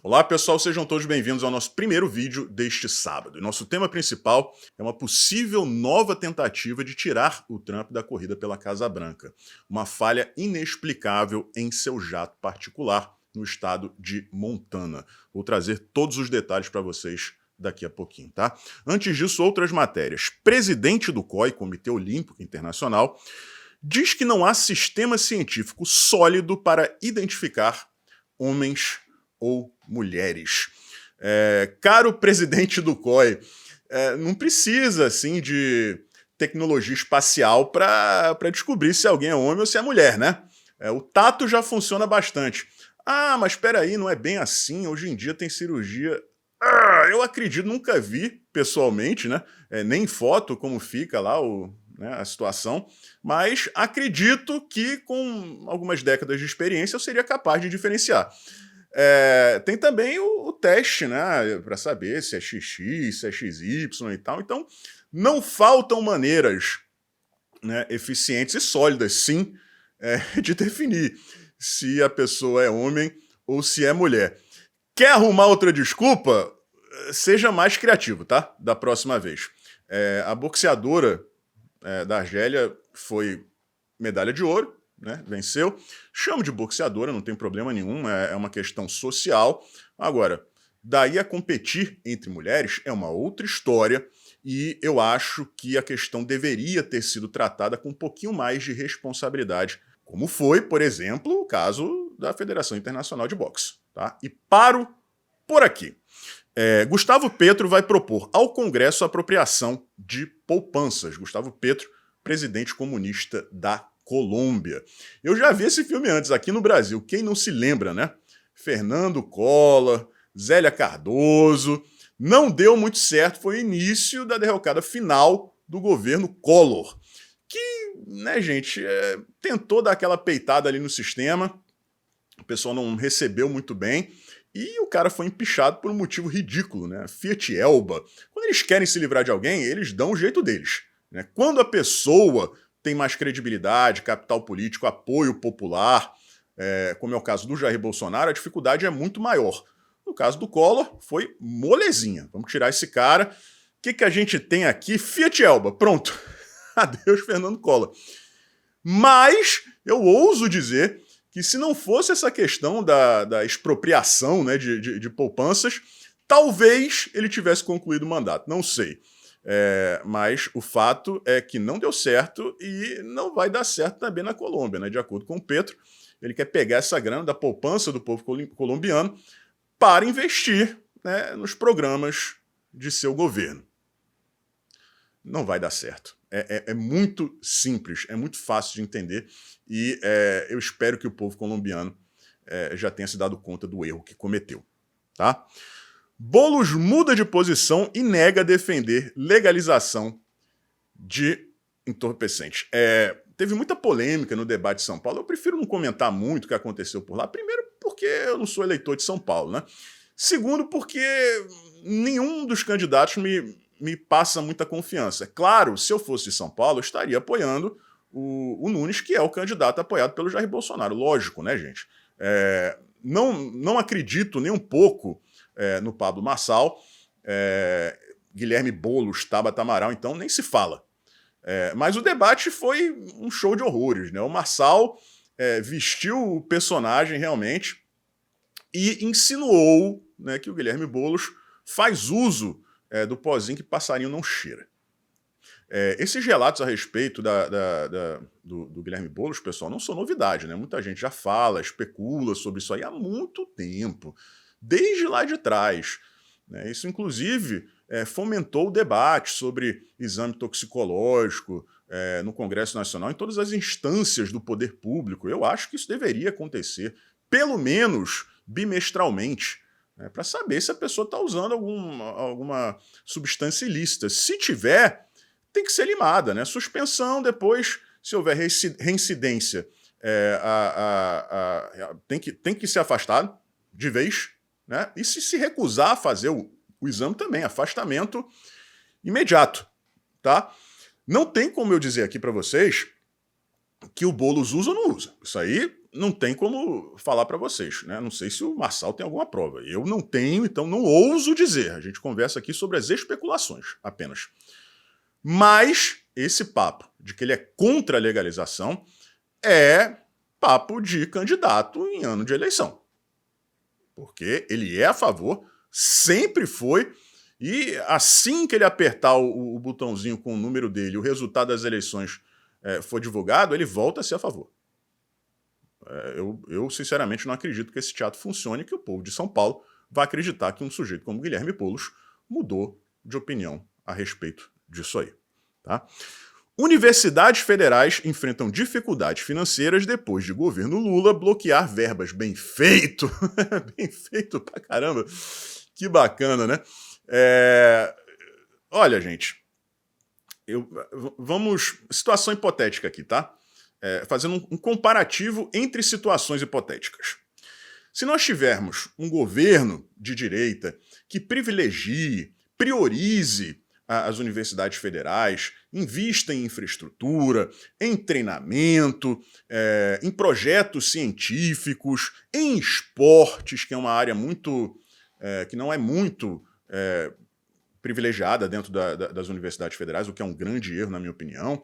Olá pessoal, sejam todos bem-vindos ao nosso primeiro vídeo deste sábado. E nosso tema principal é uma possível nova tentativa de tirar o Trump da corrida pela Casa Branca. Uma falha inexplicável em seu jato particular no estado de Montana. Vou trazer todos os detalhes para vocês daqui a pouquinho, tá? Antes disso, outras matérias. Presidente do COI, Comitê Olímpico Internacional, diz que não há sistema científico sólido para identificar homens ou mulheres. Caro presidente do COI, não precisa assim de tecnologia espacial para descobrir se alguém é homem ou se é mulher, né? O tato já funciona bastante. Ah, mas espera aí, não é bem assim, hoje em dia tem cirurgia. Eu acredito, nunca vi pessoalmente, né? Nem em foto como fica lá a situação, mas acredito que com algumas décadas de experiência eu seria capaz de diferenciar. Tem também o teste, né, para saber se é XX, se é XY e tal. Então, não faltam maneiras, né, eficientes e sólidas, sim, de definir se a pessoa é homem ou se é mulher. Quer arrumar outra desculpa? Seja mais criativo, tá? Da próxima vez. A boxeadora da Argélia foi medalha de ouro, né? Venceu. Chamo de boxeadora, não tem problema nenhum, é uma questão social. Agora, daí a competir entre mulheres é uma outra história e eu acho que a questão deveria ter sido tratada com um pouquinho mais de responsabilidade, como foi, por exemplo, o caso da Federação Internacional de Boxe. Tá? E paro por aqui. Gustavo Petro vai propor ao Congresso a apropriação de poupanças. Gustavo Petro, presidente comunista da Colômbia. Eu já vi esse filme antes, aqui no Brasil. Quem não se lembra, né? Fernando Collor, Zélia Cardoso. Não deu muito certo, foi o início da derrocada final do governo Collor. Que, né, gente, tentou dar aquela peitada ali no sistema. O pessoal não recebeu muito bem. E o cara foi empichado por um motivo ridículo, né? Fiat Elba. Quando eles querem se livrar de alguém, eles dão o jeito deles, né? Quando a pessoa tem mais credibilidade, capital político, apoio popular, como é o caso do Jair Bolsonaro, a dificuldade é muito maior. No caso do Collor, foi molezinha. Vamos tirar esse cara. O que a gente tem aqui? Fiat Elba. Pronto. Adeus, Fernando Collor. Mas eu ouso dizer que se não fosse essa questão da expropriação, né, de poupanças, talvez ele tivesse concluído o mandato. Não sei. Mas o fato é que não deu certo e não vai dar certo também na Colômbia, né? De acordo com o Petro, ele quer pegar essa grana da poupança do povo colombiano para investir, né, nos programas de seu governo. Não vai dar certo. É muito simples, é muito fácil de entender e eu espero que o povo colombiano já tenha se dado conta do erro que cometeu. Tá? Boulos muda de posição e nega defender legalização de entorpecentes. Teve muita polêmica no debate de São Paulo. Eu prefiro não comentar muito o que aconteceu por lá. Primeiro, porque eu não sou eleitor de São Paulo, né? Segundo, porque nenhum dos candidatos me passa muita confiança. Claro, se eu fosse de São Paulo, eu estaria apoiando o Nunes, que é o candidato apoiado pelo Jair Bolsonaro. Lógico, né, gente? Não acredito nem um pouco no Pablo Marçal, Guilherme Boulos, Tabata Amaral, então nem se fala. Mas o debate foi um show de horrores, né? O Marçal vestiu o personagem realmente e insinuou, né, que o Guilherme Boulos faz uso do pozinho que passarinho não cheira. Esses relatos a respeito do Guilherme Boulos, pessoal, não são novidade, né? Muita gente já fala, especula sobre isso aí há muito tempo, desde lá de trás, né? Isso, inclusive, fomentou o debate sobre exame toxicológico no Congresso Nacional, em todas as instâncias do poder público. Eu acho que isso deveria acontecer, pelo menos bimestralmente, para saber se a pessoa está usando alguma substância ilícita. Se tiver, tem que ser limada, né? Suspensão, depois, se houver reincidência, tem que ser afastado de vez, né? E se recusar a fazer o exame também, afastamento imediato, tá? Não tem como eu dizer aqui para vocês que o Boulos usa ou não usa. Isso aí não tem como falar para vocês, né? Não sei se o Marçal tem alguma prova. Eu não tenho, então não ouso dizer. A gente conversa aqui sobre as especulações apenas. Mas esse papo de que ele é contra a legalização é papo de candidato em ano de eleição. Porque ele é a favor, sempre foi, e assim que ele apertar o botãozinho com o número dele, o resultado das eleições for divulgado, ele volta a ser a favor. Eu, sinceramente, não acredito que esse teatro funcione, que o povo de São Paulo vai acreditar que um sujeito como Guilherme Boulos mudou de opinião a respeito disso aí. Tá? Universidades federais enfrentam dificuldades financeiras depois de governo Lula bloquear verbas. Bem feito! Bem feito pra caramba! Que bacana, né? Olha, gente, vamos... Situação hipotética aqui, tá? Fazendo um comparativo entre situações hipotéticas. Se nós tivermos um governo de direita que privilegie, priorize as universidades federais, invista em infraestrutura, em treinamento, em projetos científicos, em esportes, que é uma área muito que não é muito privilegiada dentro das universidades federais, o que é um grande erro, na minha opinião.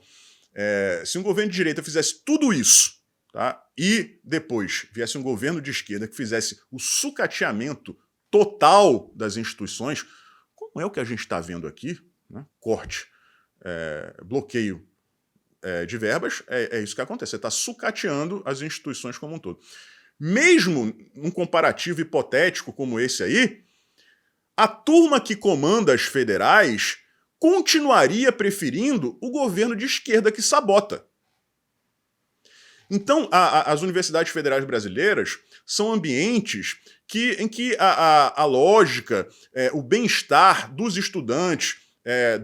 Se um governo de direita fizesse tudo isso, tá, e depois viesse um governo de esquerda que fizesse o sucateamento total das instituições, como é o que a gente está vendo aqui, né? Corte, bloqueio de verbas, é isso que acontece. Você está sucateando as instituições como um todo. Mesmo num comparativo hipotético como esse aí, a turma que comanda as federais continuaria preferindo o governo de esquerda que sabota. Então, as universidades federais brasileiras são ambientes em que a lógica, o bem-estar dos estudantes,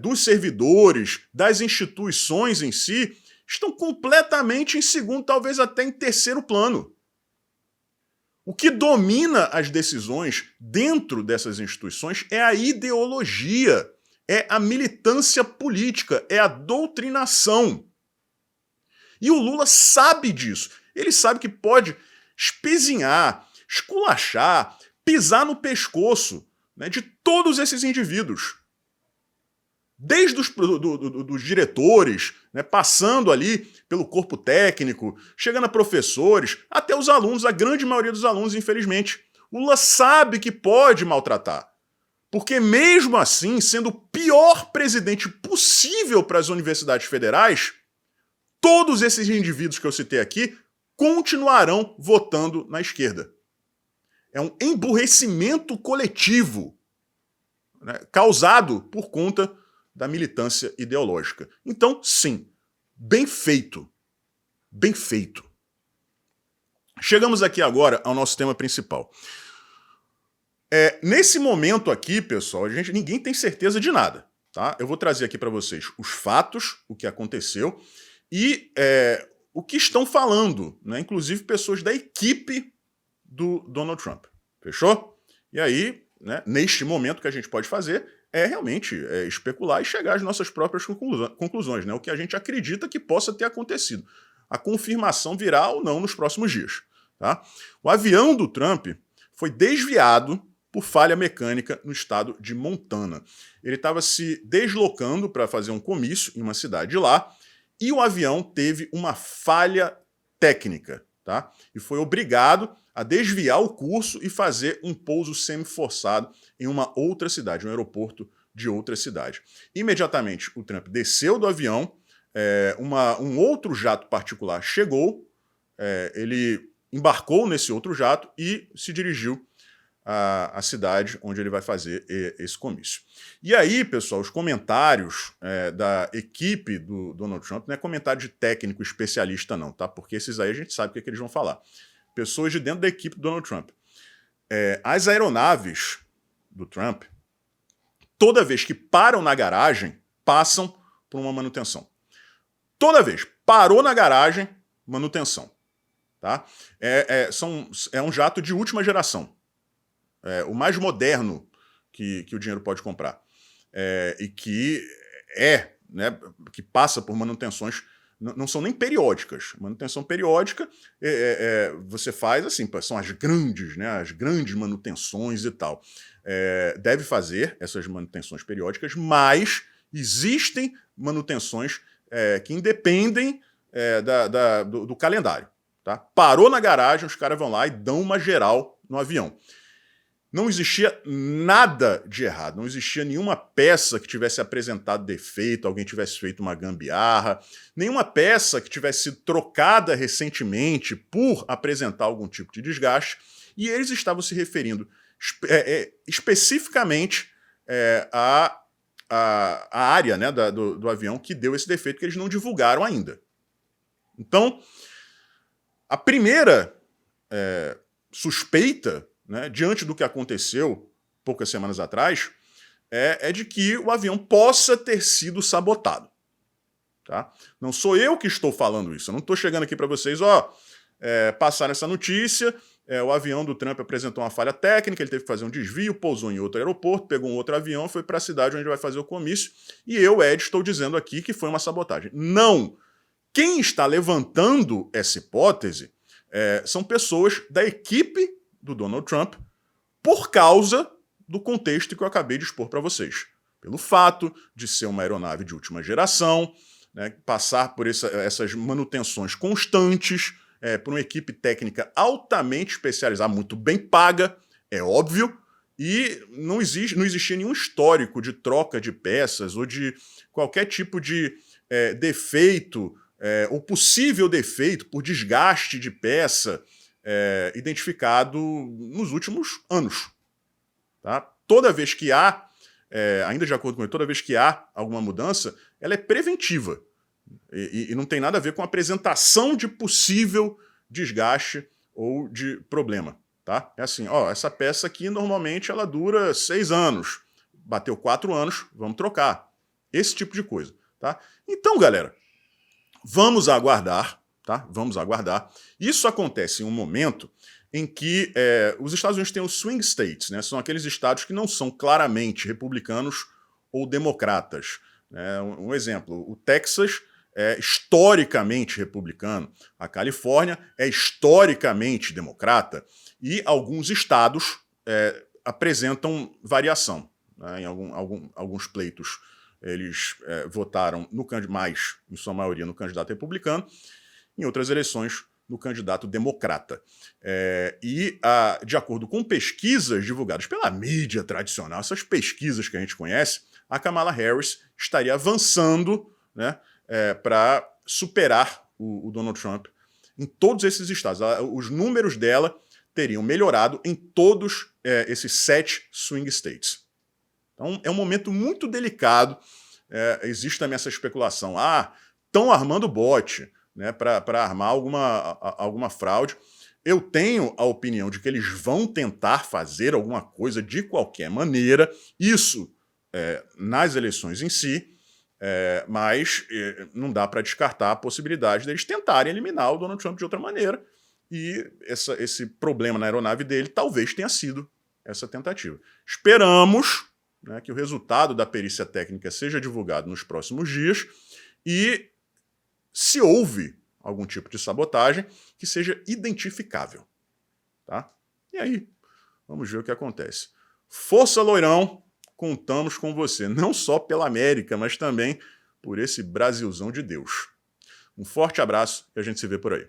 dos servidores, das instituições em si, estão completamente em segundo, talvez até em terceiro plano. O que domina as decisões dentro dessas instituições é a ideologia, é a militância política, é a doutrinação. E o Lula sabe disso. Ele sabe que pode espezinhar, esculachar, pisar no pescoço, né, de todos esses indivíduos. Desde dos diretores, né, passando ali pelo corpo técnico, chegando a professores, até os alunos, a grande maioria dos alunos, infelizmente. O Lula sabe que pode maltratar. Porque mesmo assim, sendo o pior presidente possível para as universidades federais, todos esses indivíduos que eu citei aqui continuarão votando na esquerda. É um emburrecimento coletivo, né, causado por conta da militância ideológica. Então, sim, bem feito. Bem feito. Chegamos aqui agora ao nosso tema principal. Nesse momento aqui, pessoal, ninguém tem certeza de nada. Tá? Eu vou trazer aqui para vocês os fatos, o que aconteceu, e o que estão falando, né? Inclusive pessoas da equipe do Donald Trump. Fechou? E aí, né, neste momento, o que a gente pode fazer é realmente especular e chegar às nossas próprias conclusões, né? O que a gente acredita que possa ter acontecido. A confirmação virá ou não nos próximos dias. Tá? O avião do Trump foi desviado por falha mecânica no estado de Montana. Ele estava se deslocando para fazer um comício em uma cidade lá, e o avião teve uma falha técnica, tá? E foi obrigado a desviar o curso e fazer um pouso semi-forçado em uma outra cidade, um aeroporto de outra cidade. Imediatamente, o Trump desceu do avião, um outro jato particular chegou, ele embarcou nesse outro jato e se dirigiu à cidade onde ele vai fazer esse comício. E aí, pessoal, os comentários da equipe do Donald Trump não é comentário de técnico especialista não, tá? Porque esses aí a gente sabe o que eles vão falar. Pessoas de dentro da equipe do Donald Trump. As aeronaves do Trump, toda vez que param na garagem, passam por uma manutenção. Toda vez. Parou na garagem, manutenção. Tá? É um jato de última geração. O mais moderno que o dinheiro pode comprar. E que né, que passa por manutenções não são nem periódicas. Manutenção periódica você faz assim, são as grandes, né, as grandes manutenções e tal. Deve fazer essas manutenções periódicas, mas existem manutenções que independem do calendário. Tá? Parou na garagem, os caras vão lá e dão uma geral no avião. Não existia nada de errado, não existia nenhuma peça que tivesse apresentado defeito, alguém tivesse feito uma gambiarra, nenhuma peça que tivesse sido trocada recentemente por apresentar algum tipo de desgaste, e eles estavam se referindo especificamente à área, né, do avião que deu esse defeito, que eles não divulgaram ainda. Então, a primeira suspeita, né, diante do que aconteceu poucas semanas atrás, é de que o avião possa ter sido sabotado. Tá? Não sou eu que estou falando isso, eu não estou chegando aqui para vocês, passaram essa notícia, o avião do Trump apresentou uma falha técnica, ele teve que fazer um desvio, pousou em outro aeroporto, pegou um outro avião, foi para a cidade onde vai fazer o comício, e eu, Ed, estou dizendo aqui que foi uma sabotagem. Não! Quem está levantando essa hipótese são pessoas da equipe do Donald Trump por causa do contexto que eu acabei de expor para vocês. Pelo fato de ser uma aeronave de última geração, né, passar por essas manutenções constantes, por uma equipe técnica altamente especializada, muito bem paga, é óbvio, e não existia nenhum histórico de troca de peças ou de qualquer tipo de defeito ou possível defeito por desgaste de peça identificado nos últimos anos. Tá? Toda vez que há, ainda de acordo com ele, toda vez que há alguma mudança, ela é preventiva. E não tem nada a ver com a apresentação de possível desgaste ou de problema. Tá? É assim, essa peça aqui normalmente ela dura 6 anos. Bateu 4 anos, vamos trocar. Esse tipo de coisa. Tá? Então, galera, vamos aguardar. Tá? Vamos aguardar. Isso acontece em um momento em que os Estados Unidos têm os swing states, né? São aqueles estados que não são claramente republicanos ou democratas. Um exemplo, o Texas é historicamente republicano, a Califórnia é historicamente democrata, e alguns estados apresentam variação. Né? Em alguns pleitos eles votaram mais, em sua maioria, no candidato republicano, em outras eleições no candidato democrata. De acordo com pesquisas divulgadas pela mídia tradicional, essas pesquisas que a gente conhece, a Kamala Harris estaria avançando, né, para superar o Donald Trump em todos esses estados. Os números dela teriam melhorado em todos esses 7 swing states. Então é um momento muito delicado. Existe também essa especulação. Estão armando bot, né, para armar alguma fraude. Eu tenho a opinião de que eles vão tentar fazer alguma coisa de qualquer maneira, isso nas eleições em si, mas não dá para descartar a possibilidade deles tentarem eliminar o Donald Trump de outra maneira, e esse problema na aeronave dele talvez tenha sido essa tentativa. Esperamos, né, que o resultado da perícia técnica seja divulgado nos próximos dias, e se houve algum tipo de sabotagem, que seja identificável. Tá? E aí, vamos ver o que acontece. Força, Loirão, contamos com você, não só pela América, mas também por esse Brasilzão de Deus. Um forte abraço e a gente se vê por aí.